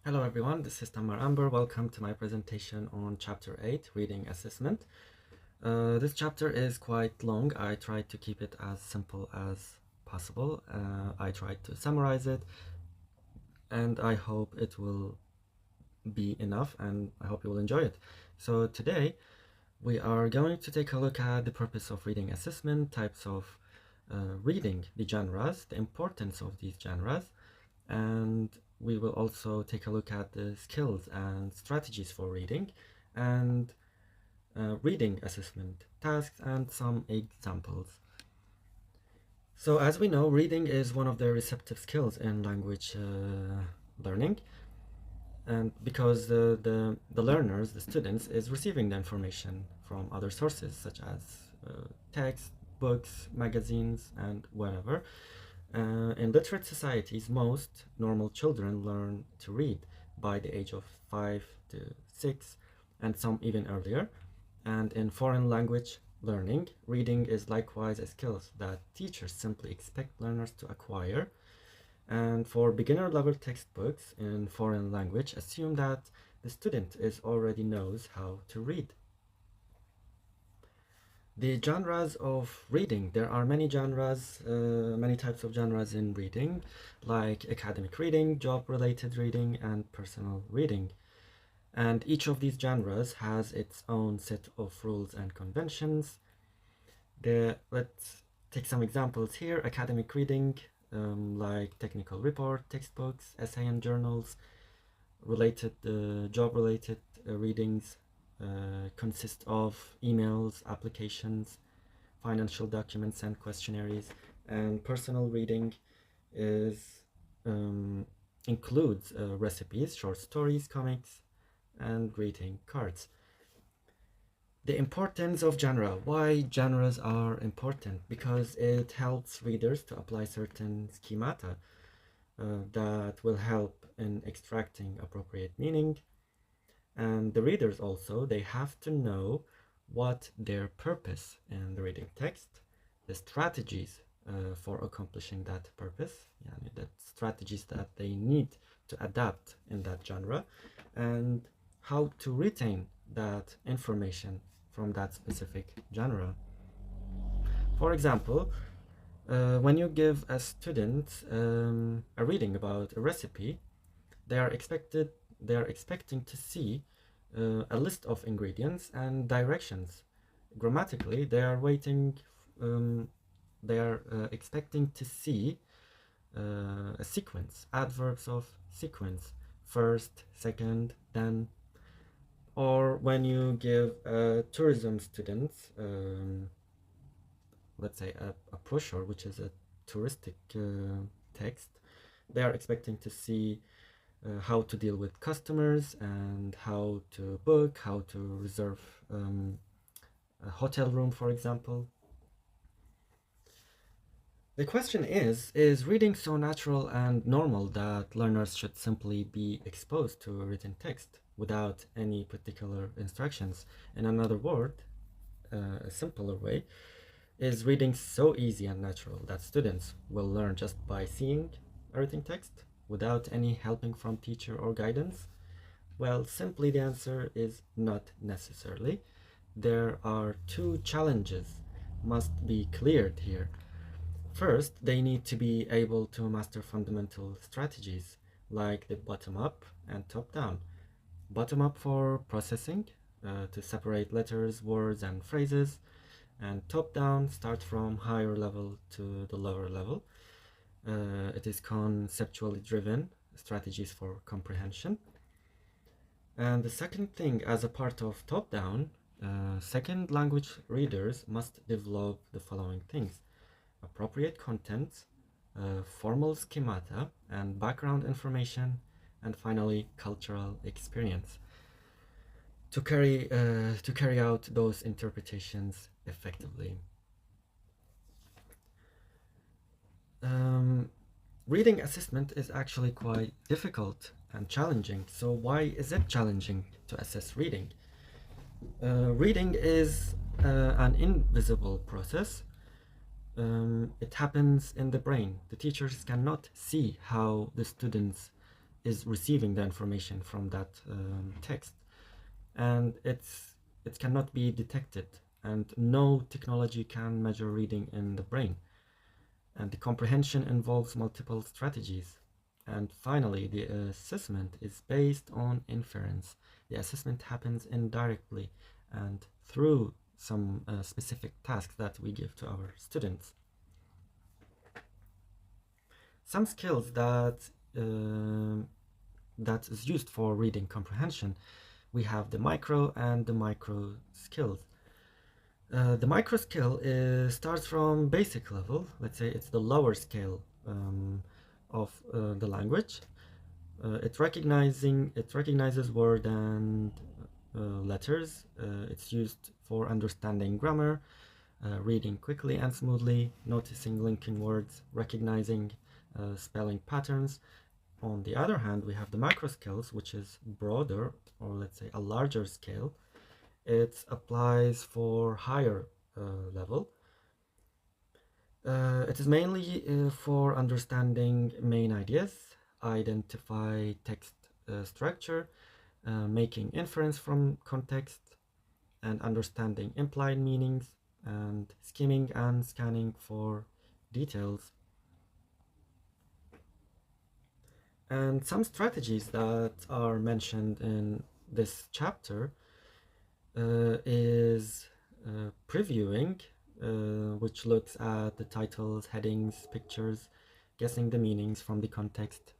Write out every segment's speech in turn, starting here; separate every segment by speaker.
Speaker 1: Hello everyone, this is Tamar Amber. Welcome to my presentation on Chapter 8, Reading Assessment. This chapter is quite long. I tried to keep it as simple as possible. I tried to summarize it, and I hope it will be enough, and I hope you will enjoy it. So today, we are going to take a look at the purpose of reading assessment, types of reading, the genres, the importance of these genres, and we will also take a look at the skills and strategies for reading and reading assessment tasks and some examples. So as we know, reading is one of the receptive skills in language learning, and because the learners, the students, is receiving the information from other sources such as text, books, magazines, and whatever. In literate societies, most normal children learn to read by the age of 5 to 6, and some even earlier. And in foreign language learning, reading is likewise a skill that teachers simply expect learners to acquire. And for beginner level textbooks in foreign language, assume that the student already knows how to read. The genres of reading. There are many genres, many types of genres in reading, like academic reading, job-related reading, and personal reading. And each of these genres has its own set of rules and conventions. Let's take some examples here. Academic reading, like technical report, textbooks, essay and journals. Job-related readings consist of emails, applications, financial documents and questionnaires, and personal reading is includes recipes, short stories, comics, and greeting cards. The importance of genre. Why genres are important? Because it helps readers to apply certain schemata that will help in extracting appropriate meaning. And the readers also, they have to know what their purpose in the reading text, the strategies for accomplishing that purpose, the strategies that they need to adapt in that genre, and how to retain that information from that specific genre. For example, when you give a student a reading about a recipe, they are expecting to see a list of ingredients and directions. Grammatically, they are expecting to see a sequence, adverbs of sequence, first, second, then. Or when you give a tourism student, let's say a brochure, which is a touristic text, they are expecting to see how to deal with customers and how to book, how to reserve a hotel room, for example. The question is reading so natural and normal that learners should simply be exposed to written text without any particular instructions? In another word, a simpler way, is reading so easy and natural that students will learn just by seeing a written text without any helping from teacher or guidance? Well, simply the answer is not necessarily. There are two challenges must be cleared here. First, they need to be able to master fundamental strategies like the bottom-up and top-down. Bottom-up for processing, to separate letters, words, and phrases, and top-down start from higher level to the lower level. It is conceptually driven, strategies for comprehension. And the second thing, as a part of top-down, second language readers must develop the following things: appropriate content, formal schemata, and background information, and finally cultural experience to carry out those interpretations effectively. Reading assessment is actually quite difficult and challenging. So why is it challenging to assess reading? Reading is an invisible process. It happens in the brain. The teachers cannot see how the students is receiving the information from that text, and it cannot be detected, and no technology can measure reading in the brain. And the comprehension involves multiple strategies. And finally, the assessment is based on inference. The assessment happens indirectly and through some specific tasks that we give to our students. Some skills that is used for reading comprehension, we have the micro and the micro skills. The micro skill starts from basic level. Let's say it's the lower scale of the language. It recognizes word and letters. It's used for understanding grammar, reading quickly and smoothly, noticing linking words, recognizing spelling patterns. On the other hand, we have the macro skills, which is broader, or let's say a larger scale. It applies for higher level. It is mainly for understanding main ideas, identify text structure, making inference from context, and understanding implied meanings, and skimming and scanning for details. And some strategies that are mentioned in this chapter is previewing, which looks at the titles, headings, pictures, guessing the meanings from the context.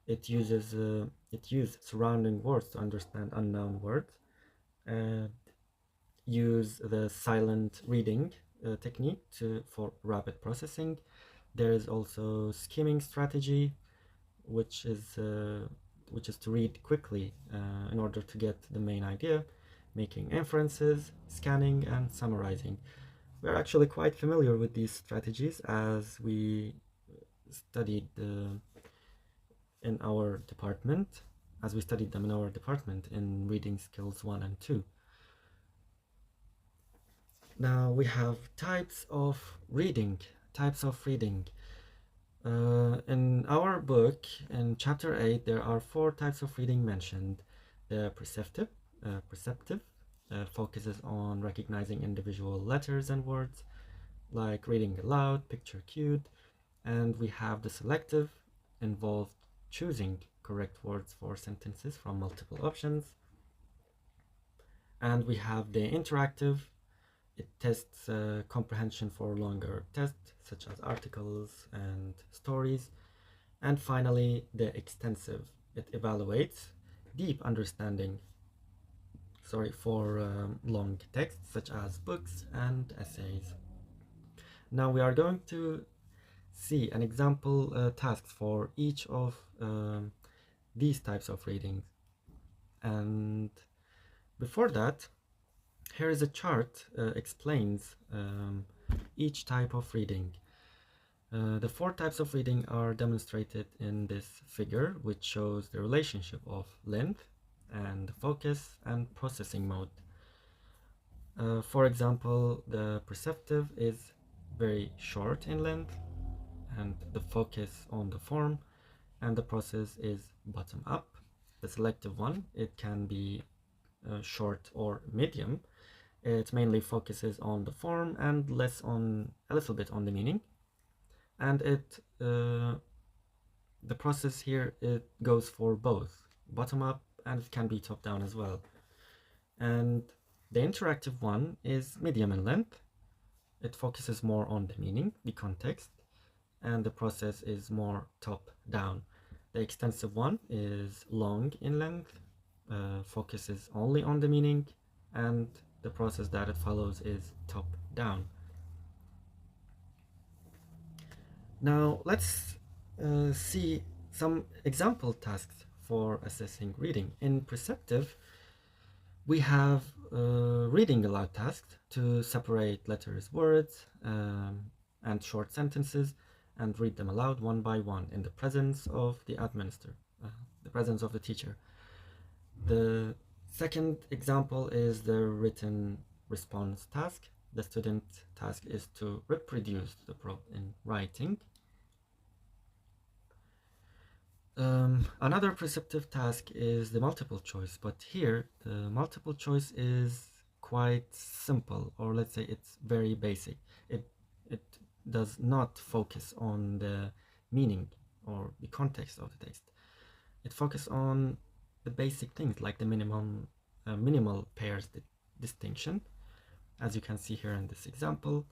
Speaker 1: It uses surrounding words to understand unknown words, and use the silent reading technique for rapid processing. There is also skimming strategy, which is to read quickly in order to get the main idea, making inferences, scanning, and summarizing. We're actually quite familiar with these strategies as we studied in our department, in reading skills 1 and 2. Now we have types of reading. In our book, in chapter 8, there are 4 types of reading mentioned. The perceptive focuses on recognizing individual letters and words, like reading aloud, picture cued. And we have the selective, involved choosing correct words for sentences from multiple options. And we have the interactive. It tests comprehension for longer tests, such as articles and stories. And finally, the extensive. It evaluates deep understanding for long texts, such as books and essays. Now we are going to see an example task for each of these types of readings. And before that, here is a chart explains each type of reading. The 4 types of reading are demonstrated in this figure, which shows the relationship of length and focus and processing mode. For example, the perceptive is very short in length, and the focus on the form, and the process is bottom up. The selective one, it can be short or medium. It mainly focuses on the form and a little bit on the meaning. And the process here, it goes for both bottom up, and it can be top down as well. And the interactive one is medium in length. It focuses more on the meaning, the context, and the process is more top down. The extensive one is long in length, focuses only on the meaning, and the process that it follows is top down. Now let's see some example tasks for assessing reading. In perceptive, we have reading aloud tasks to separate letters, words, and short sentences, and read them aloud one by one in the presence of the presence of the teacher. The second example is the written response task. The student task is to reproduce the prompt in writing. Another preceptive task is the multiple choice, but here the multiple choice is quite simple, or let's say it's very basic. It does not focus on the meaning or the context of the text. It focuses on the basic things like the minimal pairs distinction, as you can see here in this example,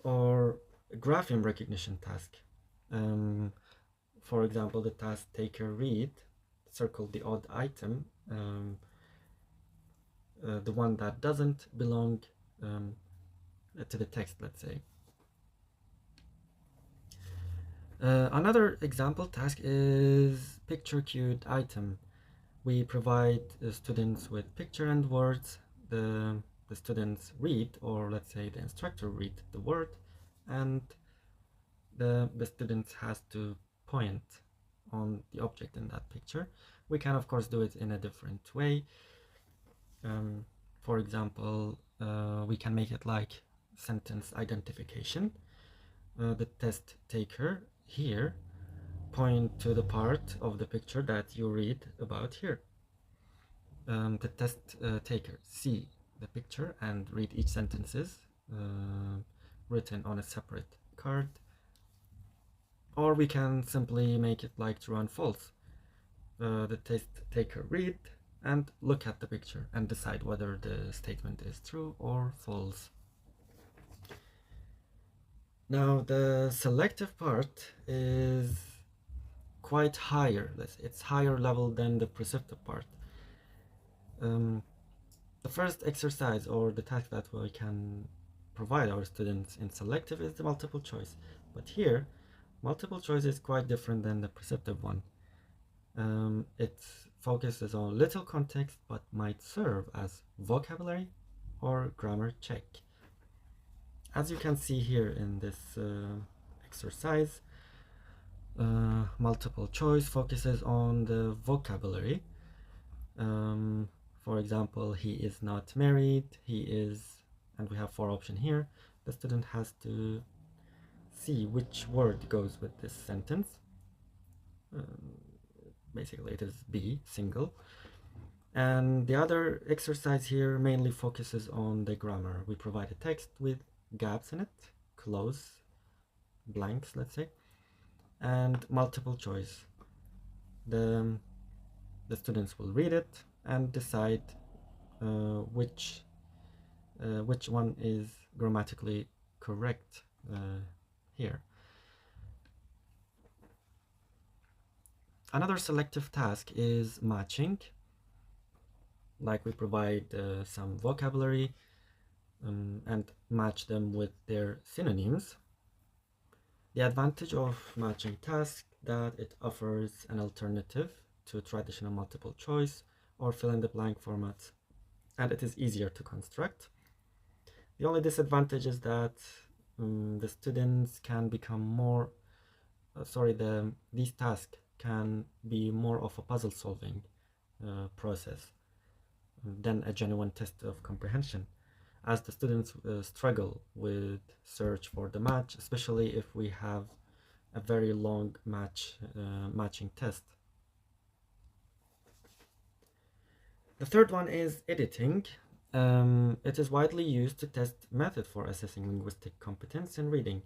Speaker 1: or a grapheme recognition task. For example, the task taker read, circle the odd item, the one that doesn't belong to the text, let's say. Another example task is picture cued item. We provide students with picture and words. The students read, or let's say the instructor read the word, and the student has to point on the object in that picture. We can of course do it in a different way. For example, we can make it like sentence identification. The test taker here point to the part of the picture that you read about here. The test taker see the picture and read each sentences written on a separate card. Or we can simply make it like true and false. The test taker read and look at the picture and decide whether the statement is true or false. Now the selective part is quite higher. It's higher level than the preceptive part. The first exercise or the task that we can provide our students in selective is the multiple choice. But here, multiple choice is quite different than the preceptive one. It focuses on little context but might serve as vocabulary or grammar check. As you can see here in this exercise, multiple choice focuses on the vocabulary. For example, he is not married, he is, and we have 4 options here. The student has to see which word goes with this sentence. Basically it is B, single. And the other exercise here mainly focuses on the grammar. We provide a text with gaps in it, close blanks, let's say, and multiple choice. The students will read it and decide which one is grammatically correct here. Another selective task is matching. Like we provide some vocabulary and match them with their synonyms. The advantage of matching task that it offers an alternative to traditional multiple choice or fill in the blank formats, and it is easier to construct. The only disadvantage is that the students can become more these tasks can be more of a puzzle solving process than a genuine test of comprehension, as the students struggle with search for the match, especially if we have a very long matching test. The third one is editing. It is widely used to test method for assessing linguistic competence in reading,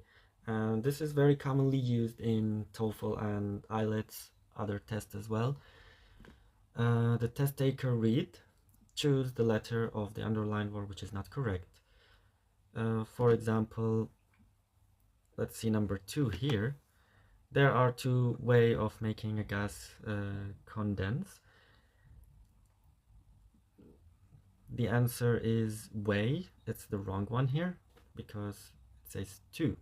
Speaker 1: and this is very commonly used in TOEFL and IELTS, other tests as well. The test taker read, choose the letter of the underlined word which is not correct. For example, let's see number 2 here. There are 2 ways of making a gas condense. The answer is way. It's the wrong one here because it says 2,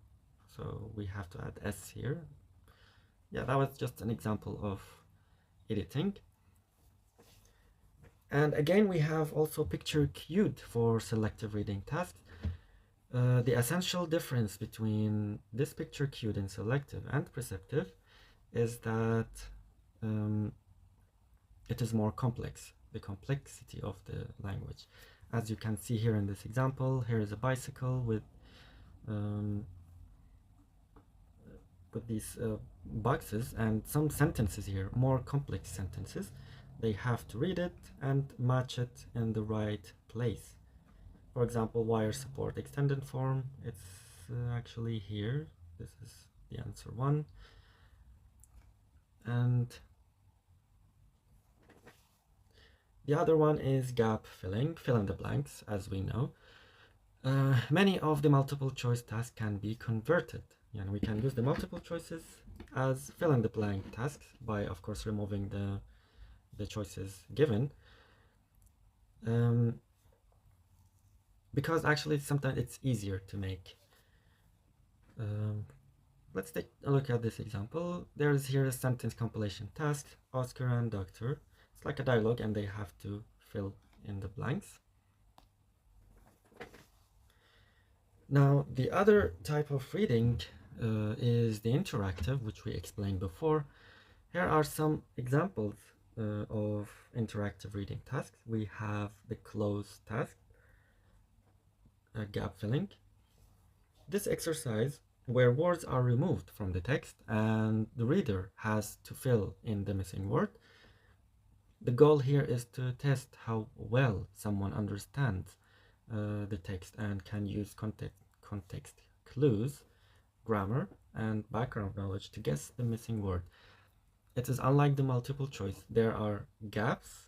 Speaker 1: so we have to add s here. Yeah, that was just an example of editing. And again, we have also picture cued for selective reading tasks. The essential difference between this picture cued in selective and preceptive is that it is more complex, the complexity of the language. As you can see here in this example, here is a bicycle with with these boxes and some sentences here, more complex sentences. They have to read it and match it in the right place. For example, wire support extended form, it's actually here. This is the answer 1. And the other one is gap filling, fill in the blanks, as we know. Many of the multiple choice tasks can be converted. And we can use the multiple choices as fill in the blank tasks by, of course, removing the choices given. Because actually sometimes it's easier to make. Let's take a look at this example. There is here a sentence compilation task, Oscar and Doctor. It's like a dialogue and they have to fill in the blanks. Now, the other type of reading is the interactive, which we explained before. Here are some examples of interactive reading tasks. We have the close task, gap filling. This exercise where words are removed from the text and the reader has to fill in the missing word. The goal here is to test how well someone understands the text and can use context clues, grammar, and background knowledge to guess the missing word. It is unlike the multiple choice. There are gaps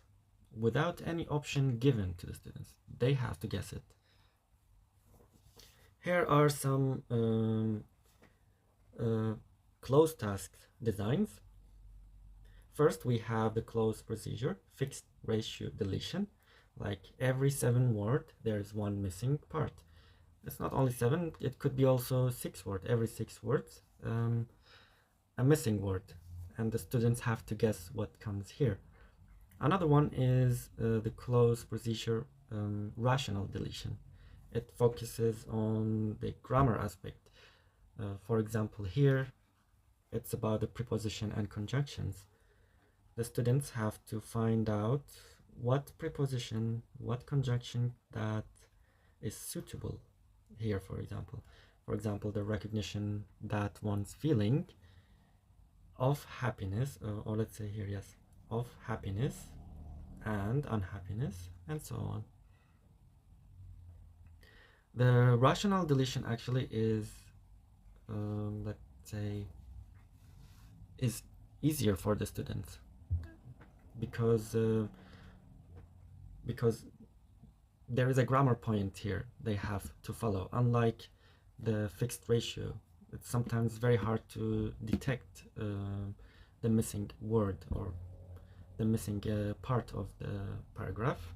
Speaker 1: without any option given to the students. They have to guess it. Here are some close task designs. First, we have the close procedure, fixed ratio deletion. Like every 7 words, there's one missing part. It's not only 7, it could be also 6 words. Every 6 words, a missing word. And the students have to guess what comes here. Another one is the close procedure rational deletion. It focuses on the grammar aspect. For example, here, it's about the preposition and conjunctions. The students have to find out what preposition, what conjunction that is suitable here, for example. For example, the recognition that one's feeling of happiness, or let's say here, yes, of happiness and unhappiness, and so on. The rational deletion actually is, let's say, is easier for the students because there is a grammar point here they have to follow. Unlike the fixed ratio, it's sometimes very hard to detect the missing word or the missing part of the paragraph.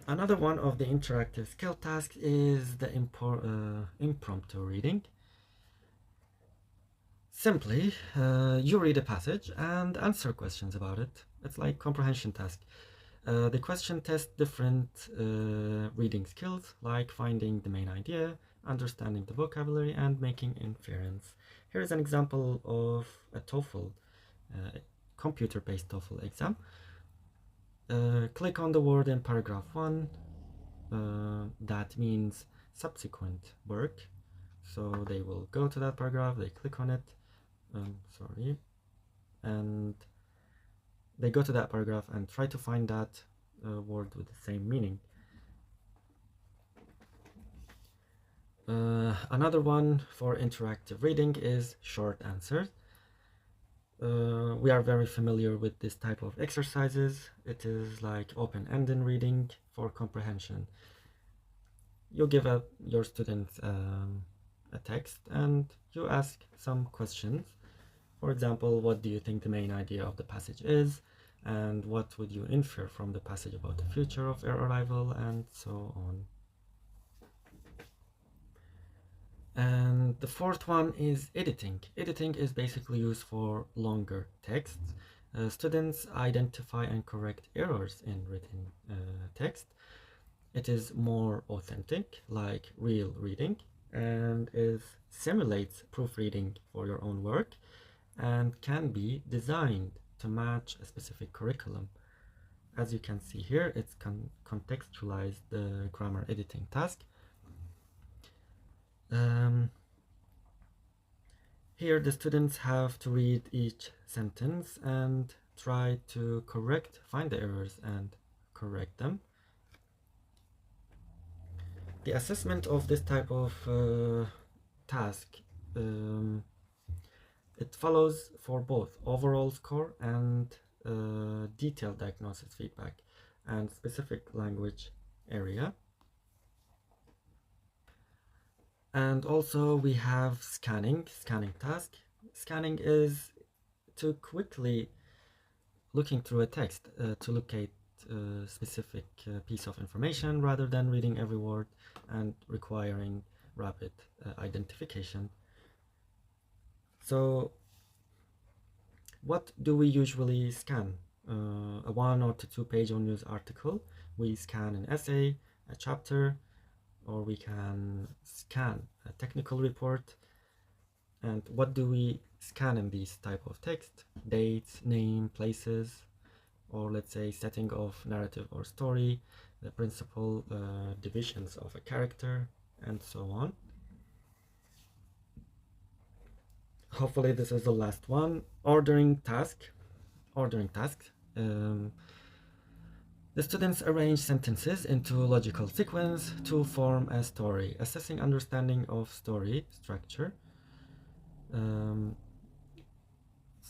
Speaker 1: Another one of the interactive skill tasks is the impromptu reading. Simply, you read a passage and answer questions about it. It's like comprehension task. The question tests different reading skills, like finding the main idea, understanding the vocabulary, and making inference. Here is an example of a TOEFL, computer-based TOEFL exam. Click on the word in paragraph 1. That means subsequent work. So they will go to that paragraph, they click on it, and they go to that paragraph and try to find that word with the same meaning. Another one for interactive reading is short answers. We are very familiar with this type of exercises. It is like open-ended reading for comprehension. You give your students a text and you ask some questions. For example, what do you think the main idea of the passage is? And what would you infer from the passage about the future of their arrival, and so on. And the fourth one is editing. Editing is basically used for longer texts. Students identify and correct errors in written text. It is more authentic, like real reading, and simulates proofreading for your own work and can be designed to match a specific curriculum. As you can see here, it's contextualized the grammar editing task. Here the students have to read each sentence and try to find the errors and correct them. The assessment of this type of task, it follows for both overall score and detailed diagnosis feedback and specific language area. And also we have scanning task. Scanning is to quickly looking through a text to locate a specific piece of information rather than reading every word and requiring rapid identification. So what do we usually scan? A 1 or 2 page on news article. We scan an essay, a chapter, or we can scan a technical report. And what do we scan in these type of text? Dates, name, places, or let's say setting of narrative or story, the principal divisions of a character, and so on. Hopefully this is the last one. Ordering tasks. The students arrange sentences into logical sequence to form a story, assessing understanding of story structure.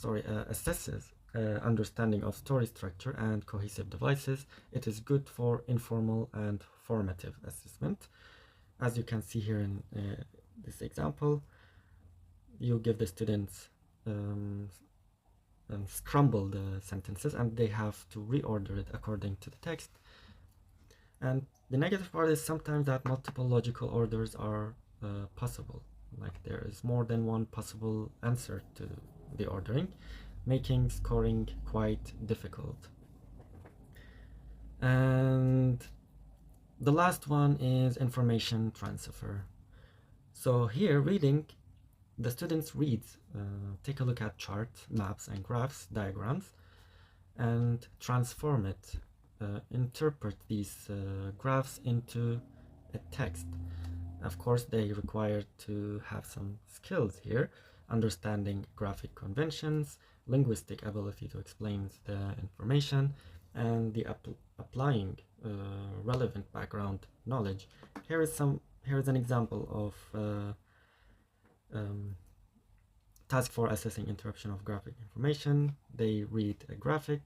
Speaker 1: Assesses understanding of story structure and cohesive devices. It is good for informal and formative assessment. As you can see here in this example, you give the students scramble the sentences and they have to reorder it according to the text. And the negative part is sometimes that multiple logical orders are possible, like there is more than one possible answer to the ordering, making scoring quite difficult. And the last one is information transfer. So here reading, the students read, take a look at charts, maps and graphs, diagrams, and transform it, interpret these graphs into a text. Of course, they require to have some skills here, understanding graphic conventions, linguistic ability to explain the information, and the applying relevant background knowledge. Here is an example of task for assessing interruption of graphic information. They read a graphic.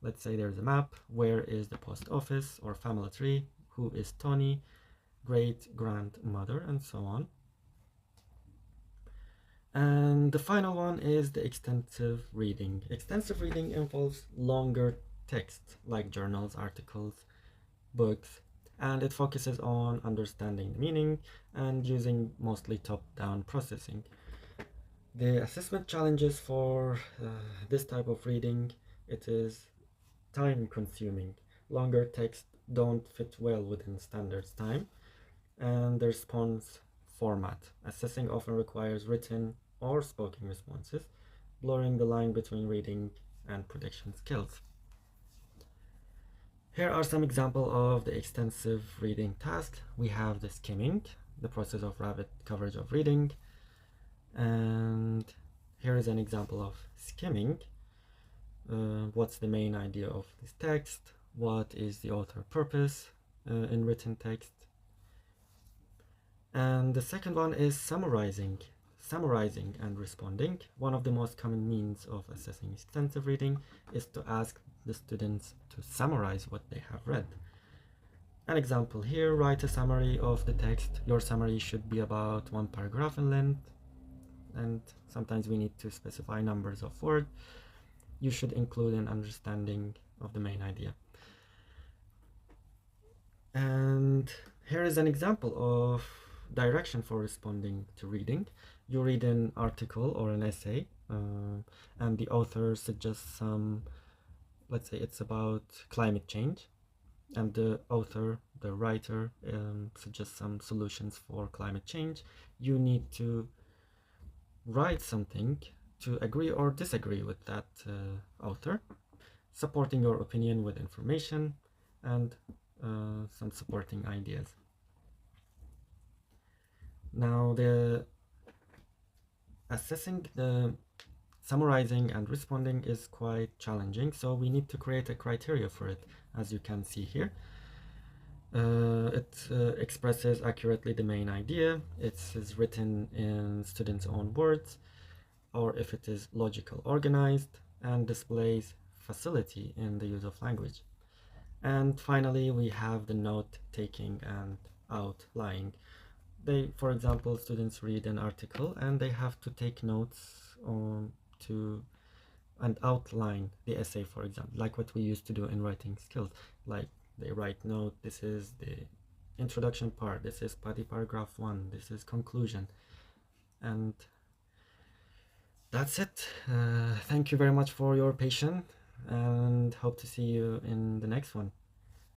Speaker 1: Let's say there's a map. Where is the post office or family tree? Who is Tony? Great grandmother, and so on. And the final one is the extensive reading. Extensive reading involves longer text like journals, articles, books, and it focuses on understanding the meaning and using mostly top-down processing. The assessment challenges for this type of reading, it is time-consuming. Longer text don't fit well within standards time, and the response format. Assessing often requires written or spoken responses, blurring the line between reading and prediction skills. Here are some examples of the extensive reading task. We have the skimming, the process of rapid coverage of reading, and here is an example of skimming. What's the main idea of this text? What is the author purpose in written text? And the second one is summarizing and responding. One of the most common means of assessing extensive reading is to ask the students to summarize what they have read. An example here, write a summary of the text. Your summary should be about 1 paragraph in length, and sometimes we need to specify numbers of words. You should include an understanding of the main idea. And here is an example of direction for responding to reading. You read an article or an essay, and the author suggests some, let's say it's about climate change, and the writer suggests some solutions for climate change. You need to write something to agree or disagree with that author, supporting your opinion with information and some supporting ideas. Now, the assessing the summarizing and responding is quite challenging, so we need to create a criteria for it, as you can see here. It expresses accurately the main idea, it is written in students' own words, or if it is logical organized, and displays facility in the use of language. And finally, we have the note taking and outlining. For example, students read an article and they have to take notes and outline the essay, for example, like what we used to do in writing skills. Like they write note, this is the introduction part, this is body paragraph 1, this is conclusion, and that's it. Thank you very much for your patience and hope to see you in the next one.